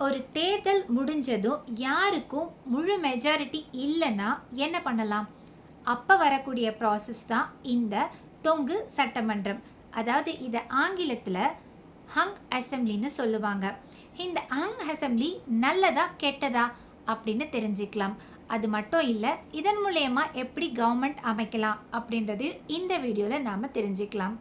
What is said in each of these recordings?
ஒரு தேர்தல் முடிஞ்சதும் யாருக்கும் முழு மெஜாரிட்டி இல்லைன்னா என்ன பண்ணலாம்? அப்போ வரக்கூடிய ப்ராசஸ் தான் இந்த தொங்கு சட்டமன்றம். அதாவது இதை ஆங்கிலத்தில் ஹங் அசெம்பிளின்னு சொல்லுவாங்க. இந்த ஹங் அசெம்பிளி நல்லதா கெட்டதா அப்படின்னு தெரிஞ்சுக்கலாம். அது மட்டும் இல்லை, இதன் மூலயமா எப்படி கவர்மெண்ட் அமைக்கலாம் அப்படின்றதையும் இந்த வீடியோவில் நாம் தெரிஞ்சுக்கலாம்.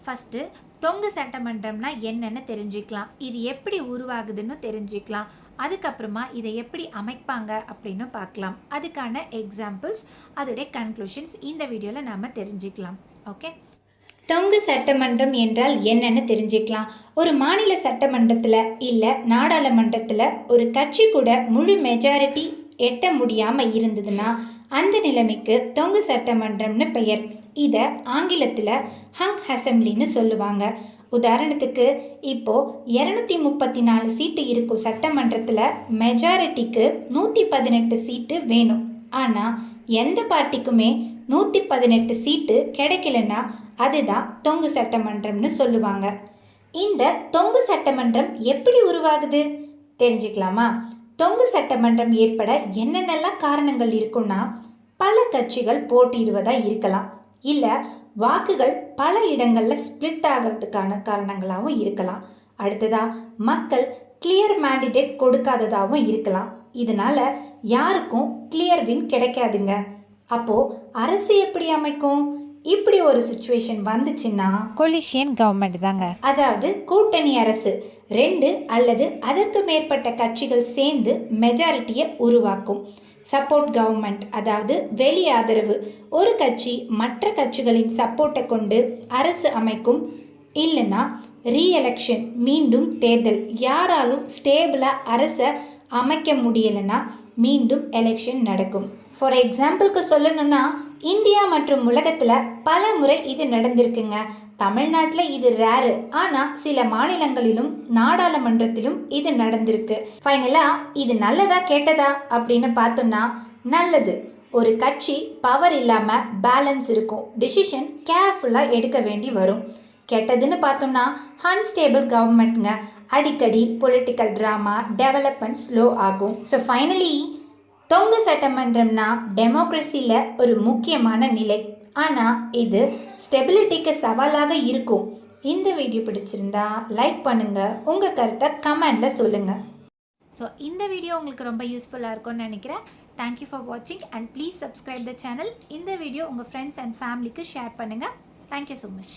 ஃபஸ்ட்டு தொங்கு சட்டமன்றம்னா என்னென்னு தெரிஞ்சுக்கலாம். இது எப்படி உருவாகுதுன்னு தெரிஞ்சுக்கலாம். அதுக்கப்புறமா இதை எப்படி அமைப்பாங்க அப்படின்னு பார்க்கலாம். அதுக்கான எக்ஸாம்பிள்ஸ், அதோடைய கன்க்ளூஷன்ஸ் இந்த வீடியோவில் நாம் தெரிஞ்சுக்கலாம். ஓகே, தொங்கு சட்டமன்றம் என்றால் என்னன்னு தெரிஞ்சுக்கலாம். ஒரு மாநில சட்டமன்றத்தில் இல்லை நாடாளுமன்றத்தில் ஒரு கட்சி கூட முழு மெஜாரிட்டி எட்ட முடியாமல் இருந்ததுன்னா அந்த நிலைமைக்கு தொங்கு சட்டமன்றம்னு பெயர். இதை ஆங்கிலத்தில் ஹங் அசெம்பிளின்னு சொல்லுவாங்க. உதாரணத்துக்கு இப்போது 234 சீட்டு இருக்கும் சட்டமன்றத்தில் மெஜாரிட்டிக்கு 118 சீட்டு வேணும். ஆனால் எந்த பார்ட்டிக்குமே 118 சீட்டு கிடைக்கலன்னா அதுதான் தொங்கு சட்டமன்றம்னு சொல்லுவாங்க. இந்த தொங்கு சட்டமன்றம் எப்படி உருவாகுது தெரிஞ்சுக்கலாமா? தொங்கு சட்டமன்றம் ஏற்பட என்னென்னலாம் காரணங்கள் இருக்குன்னா, பல கட்சிகள் போட்டியிடுவதாக இருக்கலாம், இல்லை வாக்குகள் பல இடங்களில் ஸ்ப்ளிட் ஆகிறதுக்கான காரணங்களாகவும் இருக்கலாம். அடுத்ததாக மக்கள் கிளியர் மேண்டிடேட் கொடுக்காததாகவும் இருக்கலாம். இதனால் யாருக்கும் கிளியர் வின் கிடைக்காதுங்க. அப்போது அரசு எப்படி அமைக்கும்? இப்படி ஒரு சுச்சுவேஷன் வந்துச்சுன்னா கொலிஷியன் கவர்மெண்ட் தாங்க. அதாவது கூட்டணி அரசு. 2 அல்லது அதற்கு மேற்பட்ட கட்சிகள் சேர்ந்து மெஜாரிட்டியை உருவாக்கும். சப்போர்ட் கவர்மெண்ட், அதாவது வெளி ஆதரவு. ஒரு கட்சி மற்ற கட்சிகளின் சப்போர்ட்டை கொண்டு அரசு அமைக்கும். இல்லைன்னா ரீஎலெக்ஷன், மீண்டும் தேர்தல். யாராலும் ஸ்டேபிளாக அரசை அமைக்க முடியலைன்னா மீண்டும் எலெக்ஷன் நடக்கும். ஃபார் எக்ஸாம்பிளுக்கு சொல்லணும்னா, இந்தியா மற்றும் உலகத்தில் பல முறை இது நடந்திருக்குங்க. தமிழ்நாட்டில் இது ரேரு, ஆனால் சில மாநிலங்களிலும் நாடாளுமன்றத்திலும் இது நடந்திருக்கு. ஃபைனலாக இது நல்லதா கெட்டதா அப்படின்னு பார்த்தோம்னா நல்லது. ஒரு கட்சி பவர் இல்லாமல் பேலன்ஸ் இருக்கும், டிசிஷன் கேர்ஃபுல்லாக எடுக்க வேண்டி வரும். கெட்டதுன்னு பார்த்தோம்னா அன்ஸ்டேபிள் கவர்மெண்ட்ங்க. அடிக்கடி பொலிட்டிக்கல் ட்ராமா, டெவலப்மெண்ட் ஸ்லோ ஆகும். ஸோ ஃபைனலி தொங்கு சட்டமன்றம்னா டெமோக்ரஸியில் ஒரு முக்கியமான நிலை. ஆனால் இது ஸ்டெபிலிட்டிக்கு சவாலாக இருக்கும். இந்த வீடியோ பிடிச்சிருந்தா லைக் பண்ணுங்கள், உங்கள் கருத்தை கமெண்டில் சொல்லுங்கள். ஸோ இந்த வீடியோ உங்களுக்கு ரொம்ப யூஸ்ஃபுல்லாக இருக்கும்னு நினைக்கிறேன். தேங்க்யூ ஃபார் வாட்சிங் and please subscribe the channel. இந்த வீடியோ உங்கள் ஃப்ரெண்ட்ஸ் அண்ட் ஃபேமிலிக்கு ஷேர் பண்ணுங்கள். Thank you so much.